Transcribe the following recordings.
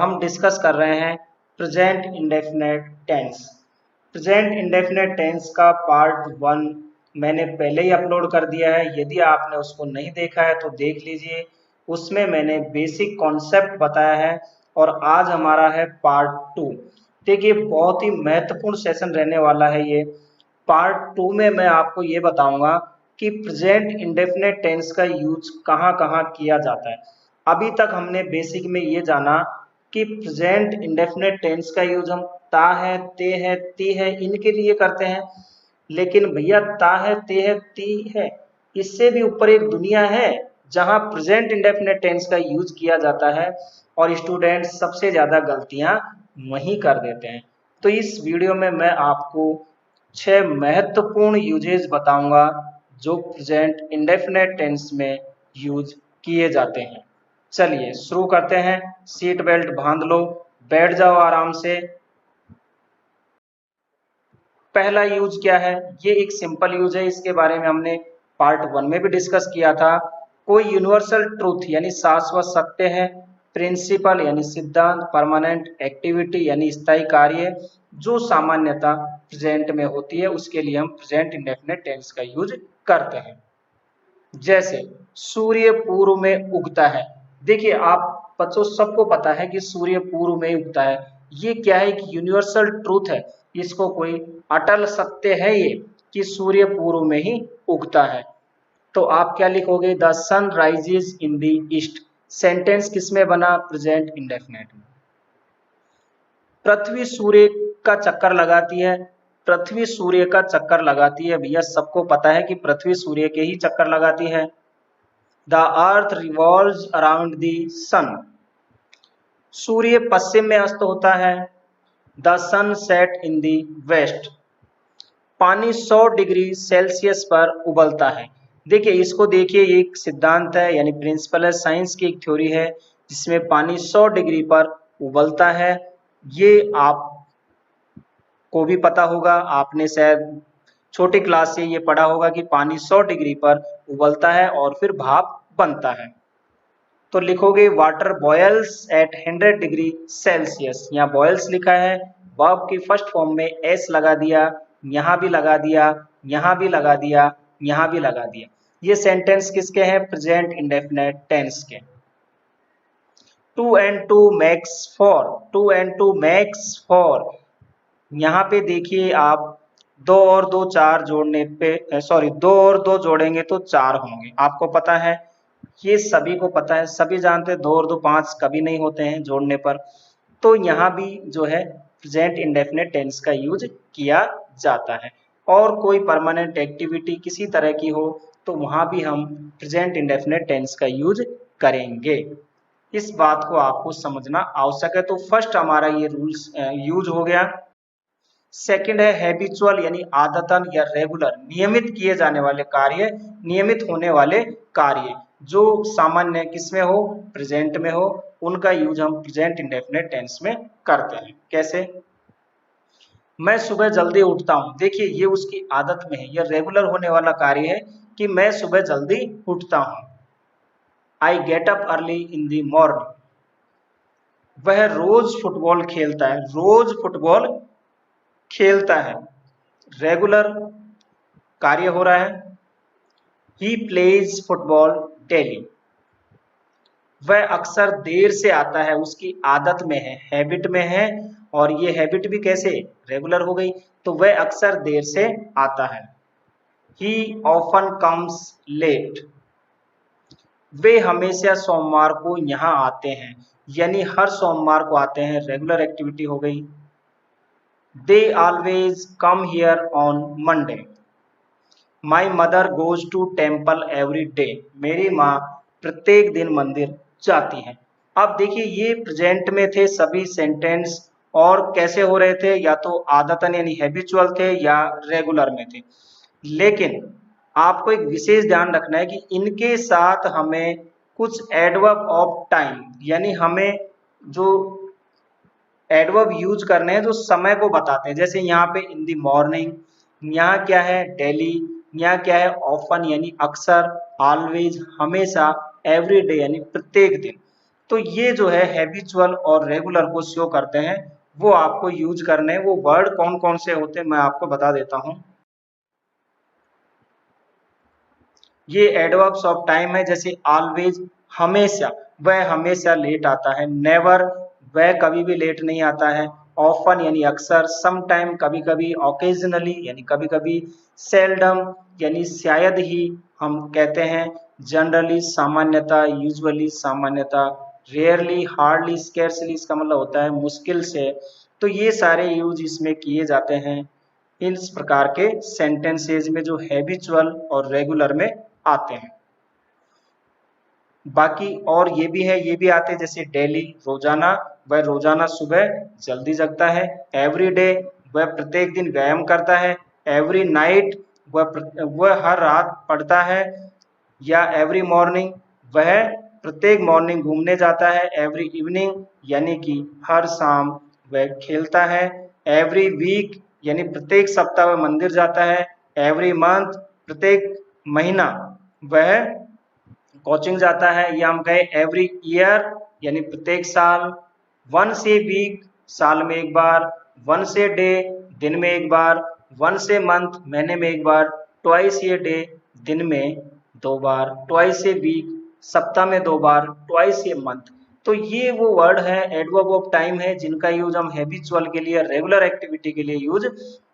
हम डिस्कस कर रहे हैं present indefinite tense. Present indefinite tense का पार्ट 1 मैंने पहले ही अपलोड कर दिया है। यदि आपने उसको नहीं देखा है तो देख लीजिए, उसमें मैंने बेसिक कॉन्सेप्ट बताया है। और आज हमारा है पार्ट 2। देखिए, बहुत ही महत्वपूर्ण सेशन रहने वाला है ये। पार्ट 2 में मैं आपको ये बताऊंगा कि प्रेजेंट इंडेफिनेट टेंस का यूज कहाँ कहाँ किया जाता है। अभी तक हमने बेसिक में ये जाना कि प्रेजेंट इंडेफिनेट टेंस का यूज हम ता है, ते है, ती है इनके लिए करते हैं। लेकिन भैया ता है, ते है, ती है, इससे भी ऊपर एक दुनिया है जहां प्रेजेंट इंडेफिनेट टेंस का यूज किया जाता है और स्टूडेंट सबसे ज्यादा गलतियां वहीं कर देते हैं। तो इस वीडियो में मैं आपको 6 महत्वपूर्ण यूजेज बताऊंगा जो प्रेजेंट इंडेफिनेट टेंस में यूज किए जाते हैं। चलिए शुरू करते हैं। सीट बेल्ट बांध लो, बैठ जाओ आराम से। पहला यूज क्या है? ये एक सिंपल यूज है, इसके बारे में हमने पार्ट 1 में भी डिस्कस किया था। कोई यूनिवर्सल ट्रूथ यानी शाश्वत सत्य है, प्रिंसिपल यानी सिद्धांत, परमानेंट एक्टिविटी यानी स्थायी कार्य जो सामान्यतः प्रेजेंट में होती है, उसके लिए हम प्रेजेंट इंडेफिनिट टेंस का यूज करते हैं। जैसे सूर्य पूर्व में उगता है। देखिए आप बच्चों सबको पता है कि सूर्य पूर्व में उगता है। ये क्या है कि यूनिवर्सल ट्रूथ है, इसको कोई अटल सत्य है ये कि सूर्य पूर्व में ही उगता है। तो आप क्या लिखोगे? The sun rises in the east. Sentence किसमें बना? प्रेजेंट इंडेफिनिट में। पृथ्वी सूर्य का चक्कर लगाती है। पृथ्वी सूर्य का चक्कर लगाती है, भैया सबको पता है कि पृथ्वी सूर्य के ही चक्कर लगाती है। The earth revolves around the sun. सूर्य पश्चिम में अस्त होता है। The sun set in the west. पानी 100 डिग्री सेल्सियस पर उबलता है। देखिए इसको देखिए, एक सिद्धांत है यानी प्रिंसिपल है, साइंस की एक थ्योरी है जिसमें पानी 100 डिग्री पर उबलता है। ये आप को भी पता होगा, आपने शायद छोटी क्लास से ये पढ़ा होगा कि पानी 100 डिग्री पर उबलता है और फिर भाप बनता है। तो लिखोगे water boils at 100 degree Celsius. यहाँ बॉयल्स लिखा है, वर्ब की फर्स्ट फॉर्म में एस लगा दिया, यहाँ भी लगा दिया, यहाँ भी लगा दिया, यहाँ भी लगा दिया। ये सेंटेंस किसके हैं? प्रेजेंट इंडेफिनिट टेंस के। 2 and 2 makes 4। 2 and 2 makes 4। यहाँ पे देखिए आप, 2 और 2 4 जोड़ने पे सॉरी 2 और 2 जोड़ेंगे तो 4 होंगे। आपको पता है, ये सभी को पता है, सभी जानते हैं 2 और 2 5 कभी नहीं होते हैं जोड़ने पर। तो यहाँ भी जो है प्रेजेंट इंडेफिनिट टेंस का यूज किया जाता है। और कोई परमानेंट एक्टिविटी किसी तरह की हो तो वहां भी हम प्रेजेंट इंडेफिनिट टेंस का यूज करेंगे। इस बात को आपको समझना आवश्यक है। तो फर्स्ट हमारा ये रूल्स यूज हो गया। सेकंड है हैबिचुअल यानी आदतन या रेगुलर, नियमित किए जाने वाले कार्य, नियमित होने वाले कार्य जो सामान्य किसमें हो? प्रेजेंट में हो, उनका यूज हम प्रेजेंट इंडेफिनिट टेंस में करते हैं। कैसे? मैं सुबह जल्दी उठता हूं। देखिए ये उसकी आदत में है, यह रेगुलर होने वाला कार्य है कि मैं सुबह जल्दी उठता हूं। I get up early in the morning. वह रोज फुटबॉल खेलता है। रोज फुटबॉल खेलता है, रेगुलर कार्य हो रहा है। He plays football daily. वह अक्सर देर से आता है, उसकी आदत में है, हैबिट में है। और ये हैबिट भी कैसे? रेगुलर हो गई। तो वह अक्सर देर से आता है। He often comes late. वे हमेशा सोमवार को यहाँ आते हैं, यानी हर सोमवार को आते हैं, रेगुलर एक्टिविटी हो गई। They always come here on Monday. My mother goes to temple every day. मेरी माँ प्रत्येक दिन मंदिर जाती है। अब देखिए ये प्रेजेंट में थे सभी सेंटेंस, और कैसे हो रहे थे? या तो आदतन यानी हैबिचुअल थे या रेगुलर में थे। लेकिन आपको एक विशेष ध्यान रखना है कि इनके साथ हमें कुछ एडवर्ब ऑफ टाइम यानी हमें जो एडवर्ब यूज करने हैं जो समय को बताते हैं। जैसे यहाँ पे इन दी मॉर्निंग, यहाँ क्या है? डेली, यहाँ क्या है? ऑफन यानी अक्सर, ऑलवेज हमेशा, एवरी डे यानी प्रत्येक दिन। तो ये जो है हैबिचुअल और रेगुलर को शो करते हैं, वो आपको यूज करने हैं। वो वर्ड कौन कौन से होते हैं मैं आपको बता देता हूं। ये एडवर्ब्स ऑफ टाइम है, जैसे ऑलवेज हमेशा, वह हमेशा लेट आता है। नेवर, वह कभी भी लेट नहीं आता है। ऑफन यानी अक्सर, सम टाइम कभी कभी, ओकेजनली यानी कभी कभी, सेल्डम यानी शायद ही हम कहते हैं, जनरली सामान्यता, यूजुअली सामान्यता, रेयरली, हार्डली, स्केर्सली इसका मतलब होता है मुश्किल से। तो ये सारे यूज इसमें किए जाते हैं इस प्रकार के सेंटेंसेज में जो हैबिचुअल और रेगुलर में आते हैं। बाकी और ये भी है, ये भी आते हैं जैसे डेली रोजाना, वह रोजाना सुबह जल्दी जगता है। एवरी डे, वह प्रत्येक दिन व्यायाम करता है। एवरी नाइट, वह हर रात पढ़ता है। या एवरी मॉर्निंग, वह प्रत्येक मॉर्निंग घूमने जाता है। एवरी इवनिंग यानी कि हर शाम वह खेलता है। एवरी वीक यानी प्रत्येक सप्ताह वह मंदिर जाता है। एवरी मंथ, प्रत्येक महीना वह कोचिंग जाता है। या हम कहें एवरी ईयर यानी प्रत्येक साल। वंस ए वीक, साल में एक बार। वंस ए डे, दिन में एक बार। वंस ए मंथ, महीने में एक बार। ट्वाइस ए डे, दिन में दो बार। ट्वाइस ए वीक, सप्ताह में दो बार। Twice a month. तो ये वो वर्ड है, एडवर्ब ऑफ टाइम है, जिनका यूज हम हैबिचुअल के लिए, रेगुलर एक्टिविटी के लिए यूज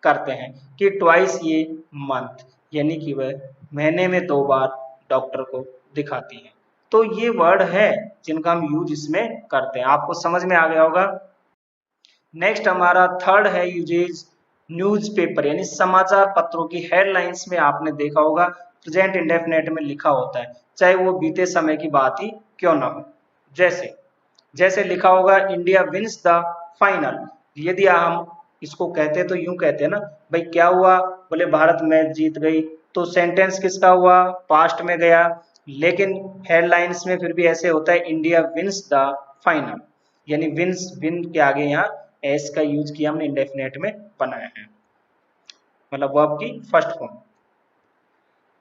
करते हैं। कि ट्वाइस ए मंथ यानी कि वह महीने में दो बार डॉक्टर को दिखाती है। तो ये वर्ड है जिनका हम यूज इसमें करते हैं। आपको समझ में आ गया होगा। नेक्स्ट हमारा थर्ड है यूजेज, न्यूज़पेपर यानी समाचार पत्रों की हेडलाइंस में आपने देखा होगा प्रेजेंट इंडेफिनेट में लिखा होता है, चाहे वो बीते समय की बात ही क्यों ना हो। जैसे जैसे लिखा होगा इंडिया विंस द फाइनल। यदि हम इसको कहते तो यूं कहते हैं ना, भाई क्या हुआ, बोले भारत मैच जीत गई। तो सेंटेंस किसका हुआ, पास्ट में गया। लेकिन हेडलाइंस में फिर भी ऐसे होता है इंडिया विंस द फाइनल, यानी विंस, विन के आगे यहाँ एस का यूज किया हमने, इंडेफिनेट में बनाया है, मतलब वर्ब की first form.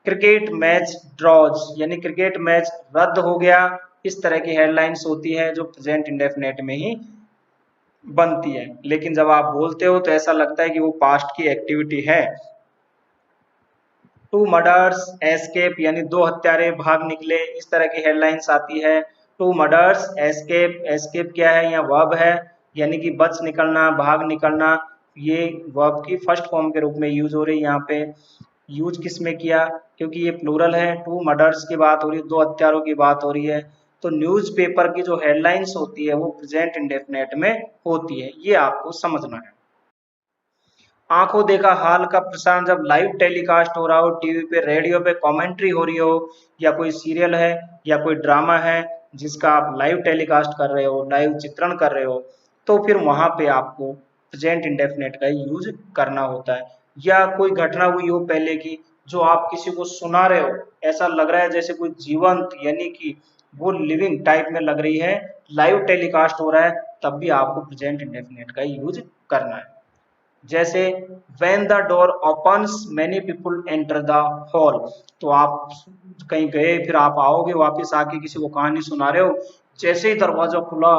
Cricket match draws यानी क्रिकेट मैच रद्द हो गया। इस तरह की हेडलाइंस होती है जो प्रेजेंट इंडेफिनेट में ही बनती है, लेकिन जब आप बोलते हो तो ऐसा लगता है कि वो पास्ट की एक्टिविटी है। टू मर्डर्स एस्केप यानी दो हत्यारे भाग निकले, इस तरह की हेडलाइंस आती है। टू मर्डर्स एस्केप, एस्केप क्या है, यहाँ वर्ब है, यानी कि बच निकलना, भाग निकलना। ये वर्ब की फर्स्ट फॉर्म के रूप में यूज हो रही है यहाँ पे। यूज किस में किया, क्योंकि ये प्लूरल है, टू मर्डर्स की बात हो रही है, दो हत्यारों की बात हो रही है। तो न्यूज़पेपर की जो हेडलाइंस होती है वो प्रेजेंट इंडेफिनेट में होती है, ये आपको समझना है। आंखों देखा हाल का प्रसारण जब लाइव टेलीकास्ट हो रहा हो, टीवी पे, रेडियो पे कमेंट्री हो रही हो, या कोई सीरियल है या कोई ड्रामा है जिसका आप लाइव टेलीकास्ट कर रहे हो, लाइव चित्रण कर रहे हो, तो फिर वहां पे आपको प्रेजेंट इंडेफिनेट का यूज करना होता है। या कोई घटना हुई हो पहले की, जो आप किसी को सुना रहे हो, ऐसा लग रहा है जैसे कोई जीवंत, यानी कि वो लिविंग टाइप में लग रही है, लाइव टेलीकास्ट हो रहा है, तब भी आपको प्रेजेंट इंडेफिनेट का यूज करना है। जैसे when the door opens many people enter the hall, तो आप कहीं गए, फिर आप आओगे वापस आके किसी को कहानी सुना रहे हो, जैसे ही दरवाजा खुला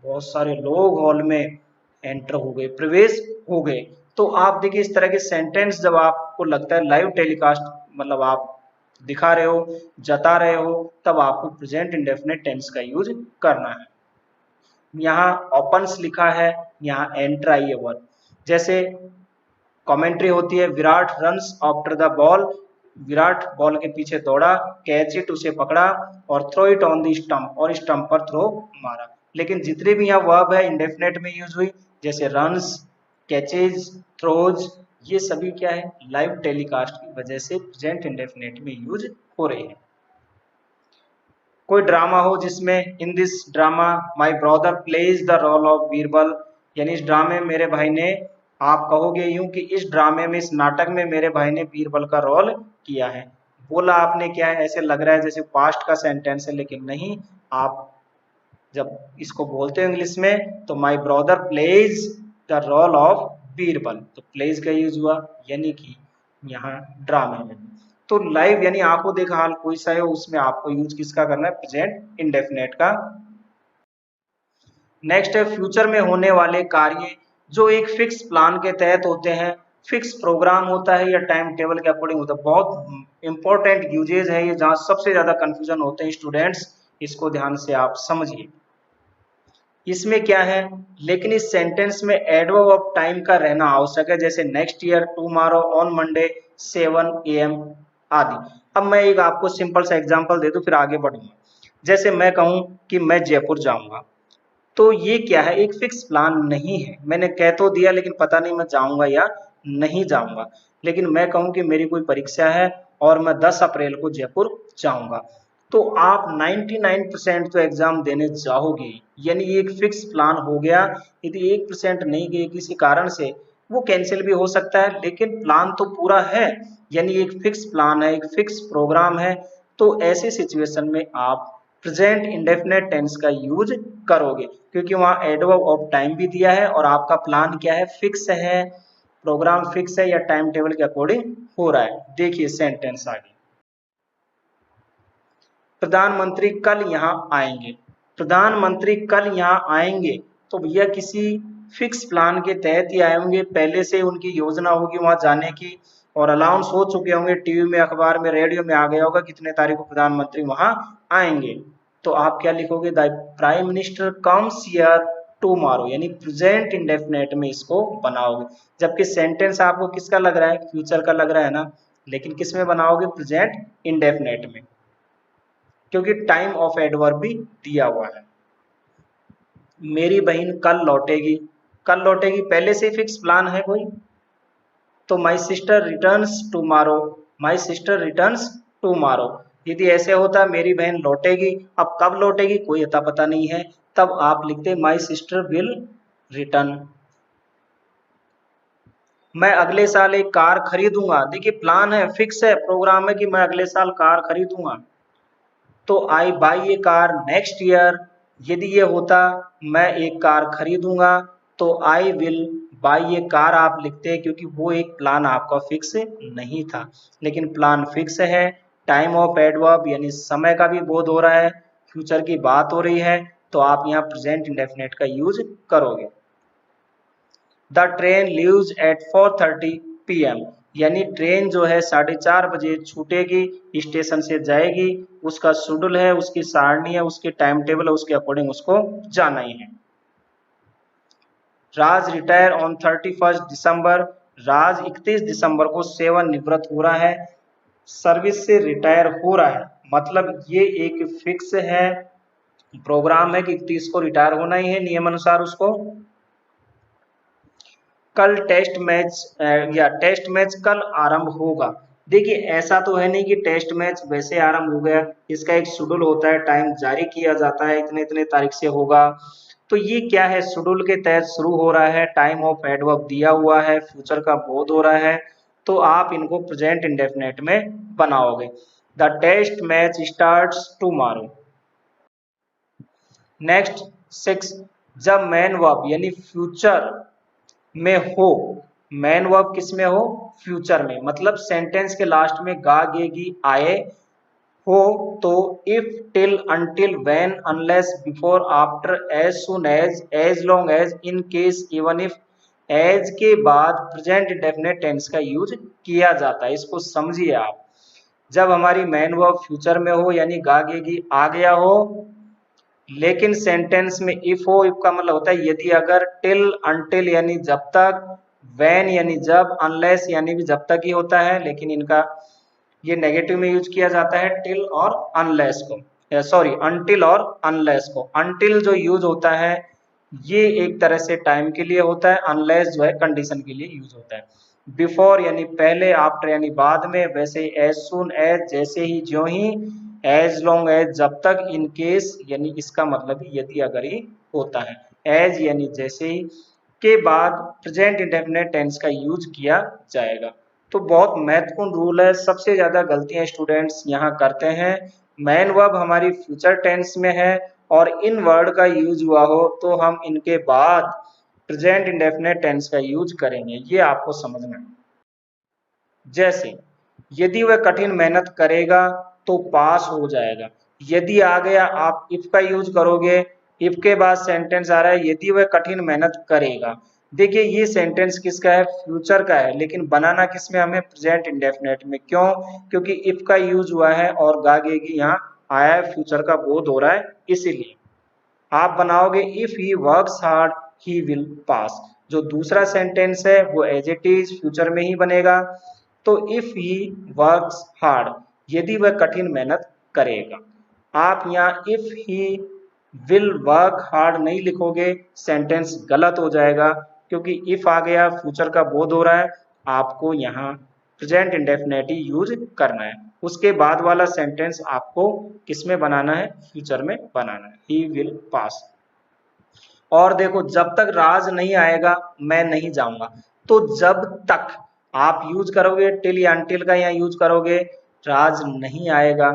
बहुत सारे लोग हॉल में एंटर हो गए, प्रवेश हो गए। तो आप देखिए इस तरह के सेंटेंस जब आपको लगता है लाइव टेलीकास्ट, मतलब आप दिखा रहे हो, जता रहे हो, तब आपको प्रेजेंट इंडेफिनिट टेंस का यूज करना है। यहाँ ओपन्स लिखा है, यहाँ एंटर आई है वर्ड। जैसे कमेंट्री होती है Virat runs after the ball, Virat ball के पीछे दौड़ा, कैच इट उसे पकड़ा, और throw it on the stump, और स्टंप पर थ्रो मारा। लेकिन जितने भी यहाँ वर्ब है इंडेफिनेट में यूज हुई, जैसे रन्स, कैचेज, थ्रोज, ये सभी क्या है, लाइव टेलीकास्ट की वजह से प्रेजेंट इंडेफिनेट में यूज हो रही है। कोई ड्रामा हो जिसमें in this drama my brother plays the role of Birbal, यानी इस ड्रामे में मेरे भाई ने, आप कहोगे यूं कि इस ड्रामे में, इस नाटक में मेरे भाई ने बीरबल का रोल किया है। बोला आपने क्या है, ऐसे लग रहा है जैसे पास्ट का सेंटेंस है, लेकिन नहीं। आप जब इसको बोलते हो इंग्लिश में तो my brother plays the role of Birbal, तो प्लेज का यूज हुआ, यानी कि यहाँ ड्रामे में। तो लाइव यानी आंखों देखा हाल कोई सा है, उसमें आपको यूज किसका करना है, प्रेजेंट इंडेफिनेट का नेक्स्ट है फ्यूचर में होने वाले कार्य जो एक फिक्स प्लान के तहत होते हैं, फिक्स प्रोग्राम होता है या टाइम टेबल के अकॉर्डिंग होता है। बहुत इंपॉर्टेंट यूजेज है ये, जहाँ सबसे ज्यादा कंफ्यूजन होते हैं स्टूडेंट्स, इसको ध्यान से आप समझिए। इसमें क्या है, लेकिन इस सेंटेंस में एडवर्ब ऑफ टाइम का रहना आवश्यक है, जैसे next year, tomorrow, on Monday, 7 AM आदि। अब मैं एक आपको सिंपल सा एग्जांपल दे दूं फिर आगे बढ़ूंगा। जैसे मैं कहूं कि मैं जयपुर जाऊंगा, तो ये क्या है, एक फिक्स प्लान नहीं है। मैंने कह तो दिया लेकिन पता नहीं मैं जाऊंगा या नहीं जाऊंगा। लेकिन मैं कहूं कि मेरी कोई परीक्षा है और मैं 10 अप्रैल को जयपुर जाऊंगा, तो आप 99% तो एग्जाम देने जाओगे, यानी ये एक फिक्स प्लान हो गया। यदि 1% नहीं गए किसी कारण से, वो कैंसिल भी हो सकता है, लेकिन प्लान तो पूरा है, यानी एक फिक्स प्लान है, एक फिक्स प्रोग्राम है। तो ऐसी सिचुएशन में आप प्रेजेंट इंडेफिनेट टेंस का यूज करोगे, क्योंकि वहां एडवर्ब ऑफ टाइम भी दिया है और आपका प्लान क्या है, फिक्स है, प्रोग्राम फिक्स है या टाइम टेबल के अकॉर्डिंग हो रहा है। देखिए सेंटेंस आगे, प्रधानमंत्री कल यहाँ आएंगे। प्रधानमंत्री कल यहाँ आएंगे, तो भैया किसी फिक्स प्लान के तहत ही आए होंगे, पहले से उनकी योजना होगी वहां जाने की और अनाउंस हो चुके होंगे, टीवी में, अखबार में, रेडियो में आ गया होगा कितने तारीख को प्रधानमंत्री वहां आएंगे। तो आप क्या लिखोगे, the prime minister comes here tomorrow, यानी प्रेजेंट इंडेफिनेट में इसको बनाओगे। जबकि सेंटेंस आपको किसका लग रहा है, फ्यूचर का लग रहा है ना, लेकिन किस में बनाओगे, प्रेजेंट इंडेफिनेट में, क्योंकि टाइम ऑफ एडवर्ब भी दिया हुआ है। मेरी बहन कल लौटेगी, कल लौटेगी पहले से फिक्स प्लान है कोई, तो my sister returns tomorrow, my sister returns tomorrow. यदि ऐसे होता मेरी बहन लौटेगी, अब कब लौटेगी कोई अता पता नहीं है, तब आप लिखते माई सिस्टर विल रिटर्न। मैं अगले साल एक कार खरीदूंगा, देखिए प्लान है, फिक्स है, प्रोग्राम है कि मैं अगले साल कार खरीदूंगा, तो I buy a car next year. यदि ये होता मैं एक कार खरीदूंगा, तो I will buy a car आप लिखते हैं, क्योंकि वो एक प्लान आपका फिक्स नहीं था, लेकिन प्लान फिक्स है। टाइम ऑफ एडवर्ब यानी समय का भी बोध हो रहा है, फ्यूचर की बात हो रही है, तो आप यहाँ प्रेजेंट इंडेफिनेट का यूज करोगे। The train leaves eight 4:30 PM, यानी ट्रेन जो है 4:30 बजे छूटेगी, स्टेशन से जाएगी, उसका शेड्यूल है, उसकी सारणी है, उसकी टाइम टेबल है, उसके अकॉर्डिंग उसको जाना ही है। राज रिटायर ऑन 31 दिसंबर, राज 31 दिसंबर को सेवानिवृत्त हो रहा है, सर्विस से रिटायर हो रहा है, मतलब ये एक फिक्स है, प्रोग्राम है कि 31 को रिटायर होना ही है नियम अनुसार उसको। कल टेस्ट मैच या टेस्ट मैच कल आरंभ होगा, देखिए ऐसा तो है नहीं कि टेस्ट मैच वैसे आरंभ हो गया, इसका एक शेड्यूल होता है, टाइम जारी किया जाता है, इतने इतने तारीख से होगा। तो ये क्या है, शेड्यूल के तहत शुरू हो रहा है, टाइम ऑफ एडवर्ब दिया हुआ है, फ्यूचर का बोध हो रहा है, तो आप इनको प्रेजेंट इंडेफिनेट में बनाओगे। The test match starts tomorrow. Next 6, जब मैन वर्ब यानी फ्यूचर में हो, मैन वर्ब किस में हो, फ्यूचर में, मतलब सेंटेंस के लास्ट में गा गेगी आए हो, तो if, till, until, when, unless, before, after, as soon as long as, in case, even if, as के बाद प्रेजेंट इंडेफिनिट टेंस का यूज किया जाता है। इसको समझिए आप, जब हमारी मैन वर्ब फ्यूचर में हो यानी गा गेगी आ गया हो, लेकिन सेंटेंस में इफ हो, इफ का मतलब होता है यदि अगर, टिल, अनटिल यानी जब तक, व्हेन यानी जब, अनलेस यानी भी जब तक ही होता है, लेकिन इनका ये नेगेटिव में यूज किया जाता है टिल और अनलेस को, सॉरी अनटिल और अनलेस को। अनटिल जो यूज होता है ये एक तरह से टाइम के लिए होता है, अनलेस जो है कंडीशन के लिए यूज होता है। बिफोर यानी पहले, आफ्टर यानी बाद में, वैसे एज सुन एज जैसे ही, ज्यों ही, एज लॉन्ग एज जब तक, इन केस यानी इसका मतलब यदि अगर ही होता है, एज यानी जैसे ही के बाद प्रेजेंट इंडेफिनिट टेंस का यूज किया जाएगा। तो बहुत महत्वपूर्ण रूल है, सबसे ज्यादा गलतियां स्टूडेंट्स यहाँ करते हैं, मैन वर्ब हमारी फ्यूचर टेंस में है और इन वर्ड का यूज हुआ हो तो हम इनके बाद प्रेजेंट इंडेफिनिट टेंस का यूज करेंगे, ये आपको समझना है। जैसे यदि वह कठिन मेहनत करेगा तो पास हो जाएगा, यदि आ गया आप इफ का यूज करोगे इफ के बाद सेंटेंस आ रहा है यदि वह कठिन मेहनत करेगा। देखिए ये सेंटेंस किसका है, फ्यूचर का है, लेकिन बनाना किसमें हमें, प्रेजेंट इंडेफिनेट में। क्यों, क्योंकि इफ का यूज हुआ है और गागेगी यहाँ आया है, फ्यूचर का बोध हो रहा है इसीलिए। आप बनाओगे if he works hard he will pass. जो दूसरा सेंटेंस है वो एज इट इज फ्यूचर में ही बनेगा। तो इफ ही वर्क्स हार्ड, यदि वह कठिन मेहनत करेगा। आप यहाँ if he will work hard नहीं लिखोगे, सेंटेंस गलत हो जाएगा, क्योंकि इफ आ गया फ्यूचर का बोध हो रहा है, आपको यहाँ प्रेजेंट इंडेफिनिट ही यूज करना है। उसके बाद वाला सेंटेंस आपको किसमें बनाना है, फ्यूचर में बनाना है, ही विल पास। और देखो जब तक राज नहीं आएगा मैं नहीं जाऊंगा, तो जब तक आप यूज करोगे टिल या अनटिल का यहाँ यूज करोगे, राज नहीं आएगा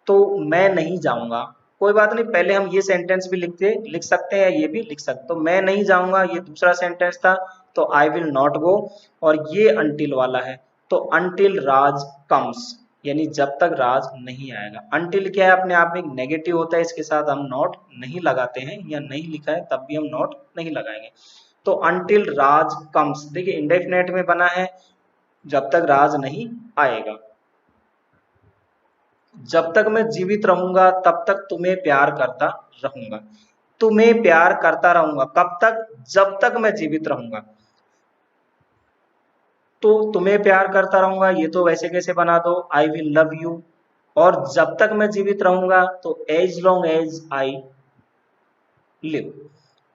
तो मैं नहीं जाऊंगा। कोई बात नहीं, पहले हम ये सेंटेंस भी लिख सकते हैं, ये भी लिख सकते। तो मैं नहीं जाऊंगा ये दूसरा सेंटेंस था, तो आई विल नॉट गो, और ये अनटिल वाला है, तो अनटिल राज कम्स, यानी जब तक राज नहीं आएगा। अनटिल क्या है, अपने आप में एक नेगेटिव होता है, इसके साथ हम नॉट नहीं लगाते हैं, या नहीं लिखा है तब भी हम नॉट नहीं लगाएंगे। तो अनटिल राज कम्स, देखिए इंडेफिनेट में बना है, जब तक राज नहीं आएगा। जब तक मैं जीवित रहूंगा तब तक तुम्हें प्यार करता रहूंगा। तुम्हें प्यार करता रहूंगा कब तक, जब तक मैं जीवित रहूंगा। तो तुम्हें प्यार करता रहूंगा ये तो वैसे कैसे बना दो, आई विल लव यू। और जब तक मैं जीवित रहूंगा तो as long as I live.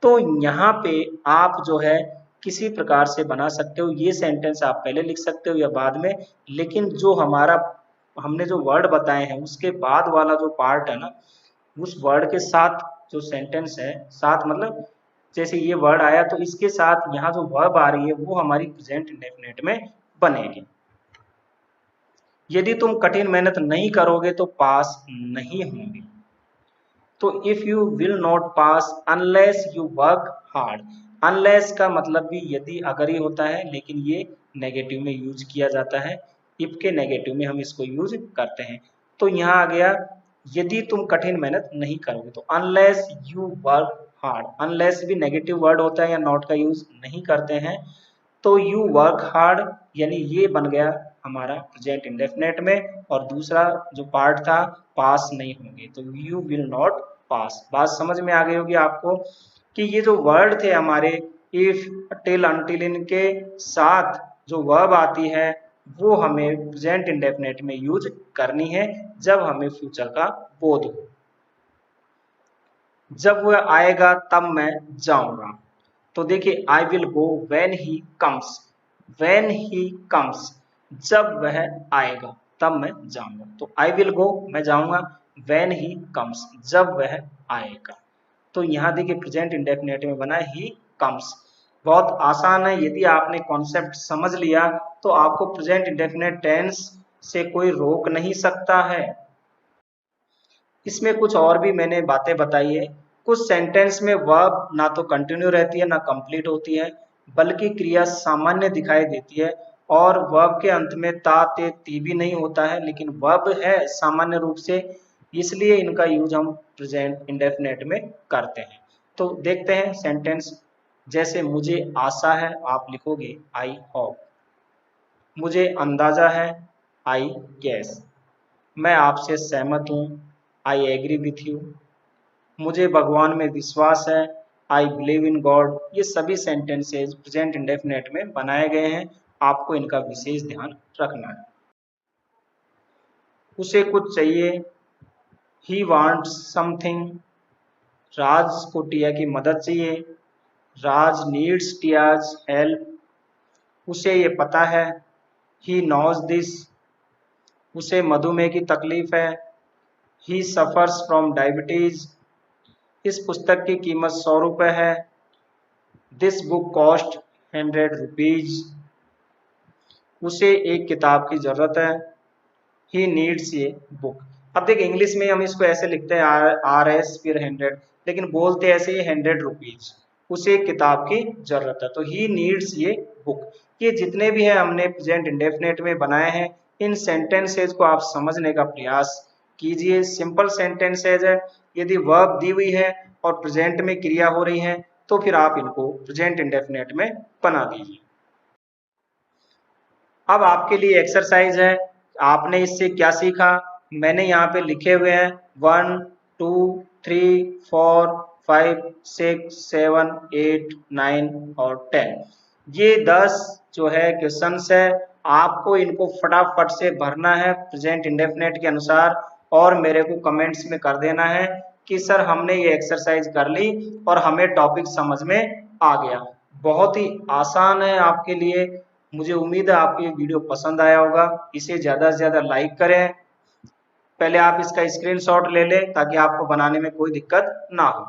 तो यहाँ पे आप जो है किसी प्रकार से बना सकते हो, ये सेंटेंस आप पहले लिख सकते हो या बाद में, लेकिन जो हमारा हमने जो वर्ड बताए हैं उसके बाद वाला जो पार्ट है ना, उस वर्ड के साथ जो सेंटेंस है, साथ मतलब जैसे ये वर्ड आया तो इसके साथ यहाँ जो वर्ब आ रही है वो हमारी प्रेजेंट इंडेफिनिट में बनेगी। यदि तुम कठिन मेहनत नहीं करोगे तो पास नहीं होंगे। तो if you will not pass unless you work hard. Unless का मतलब भी यदि अगर ही होता है, लेकिन ये नेगेटिव में यूज किया जाता है, इफ के नेगेटिव में हम इसको यूज करते हैं। तो यहाँ आ गया यदि तुम कठिन मेहनत नहीं करोगे, तो unless you work hard, unless भी नेगेटिव वर्ड होता है या नॉट का यूज नहीं करते हैं, तो यू वर्क हार्ड, यानी ये बन गया हमारा प्रेजेंट इंडेफिनेट में। और दूसरा जो पार्ट था पास नहीं होंगे, तो यू विल नॉट पास। बात समझ में आ गई होगी आपको कि ये जो वर्ड थे हमारे इफ टिल अनटिल, इनके साथ जो वर्ब आती है वो हमें प्रेजेंट इंडेफिनेट में यूज करनी है जब हमें फ्यूचर का बोध हो। जब वह आएगा तब मैं जाऊंगा। तो देखिए I will go when he comes, when he comes, जब वह आएगा तब मैं जाऊंगा। तो आई विल गो मैं जाऊंगा, व्हेन ही कम्स जब वह आएगा। तो यहाँ देखिए प्रेजेंट इंडेफिनिट में बना ही कम्स। बहुत आसान है, यदि आपने कॉन्सेप्ट समझ लिया तो आपको प्रेजेंट इंडेफिनिट टेंस से कोई रोक नहीं सकता है। इसमें कुछ और भी मैंने बातें बताई है। कुछ सेंटेंस में वर्ब ना तो कंटिन्यू रहती है ना कंप्लीट होती है, बल्कि क्रिया सामान्य दिखाई देती है, और वर्ब के अंत में ता ते ती भी नहीं होता है, लेकिन वर्ब है सामान्य रूप से, इसलिए इनका यूज हम प्रेजेंट इंडेफिनेट में करते हैं। तो देखते हैं सेंटेंस, जैसे मुझे आशा है आप लिखोगे आई होप, मुझे अंदाजा है आई गेस, मैं आपसे सहमत हूँ आई एग्री विथ यू, मुझे भगवान में विश्वास है आई बिलीव इन गॉड। ये सभी सेंटेंसेस प्रेजेंट इंडेफिनेट में बनाए गए हैं, आपको इनका विशेष ध्यान रखना है। उसे कुछ चाहिए, ही वांट्स समथिंग, राज को टिया की मदद चाहिए, राज नीड्स टियाज हेल्प, उसे ये पता है, ही नोज दिस, उसे मधुमेह की तकलीफ है, ही सफर्स फ्रॉम डायबिटीज, इस पुस्तक की कीमत 100 रुपये है, दिस बुक कॉस्ट 100 रुपीज, उसे एक किताब की जरूरत है, ही नीड्स ये बुक। अब देख इंग्लिश में हम इसको ऐसे लिखते हैं आर एस फिर 100, लेकिन बोलते ऐसे ही 100 रुपीज, उसे एक किताब की जरूरत है, तो ही नीड्स ये बुक। ये जितने भी हैं हमने प्रेजेंट इंडेफिनेट में बनाए हैं, इन सेंटेंसेस को आप समझने का प्रयास कीजिए। सिंपल सेंटेंसेज है, यदि वर्ब दी हुई है और प्रेजेंट में क्रिया हो रही है तो फिर आप इनको प्रेजेंट इंडेफिनिट में बना दीजिए। अब आपके लिए एक्सरसाइज है, आपने इससे क्या सीखा मैंने यहाँ पे लिखे हुए हैं 1 2 3 4 5 6 7 8 9 और 10। ये 10 जो है क्वेश्चंस है, आपको इनको फटाफट से भरना है प्रेजेंट इंडेफिनिट के अनुसार और मेरे को कमेंट्स में कर देना है कि सर हमने ये एक्सरसाइज कर ली और हमें टॉपिक समझ में आ गया। बहुत ही आसान है आपके लिए। मुझे उम्मीद है आपको ये वीडियो पसंद आया होगा। इसे ज़्यादा से ज़्यादा लाइक करें। पहले आप इसका स्क्रीनशॉट ले लें ताकि आपको बनाने में कोई दिक्कत ना हो।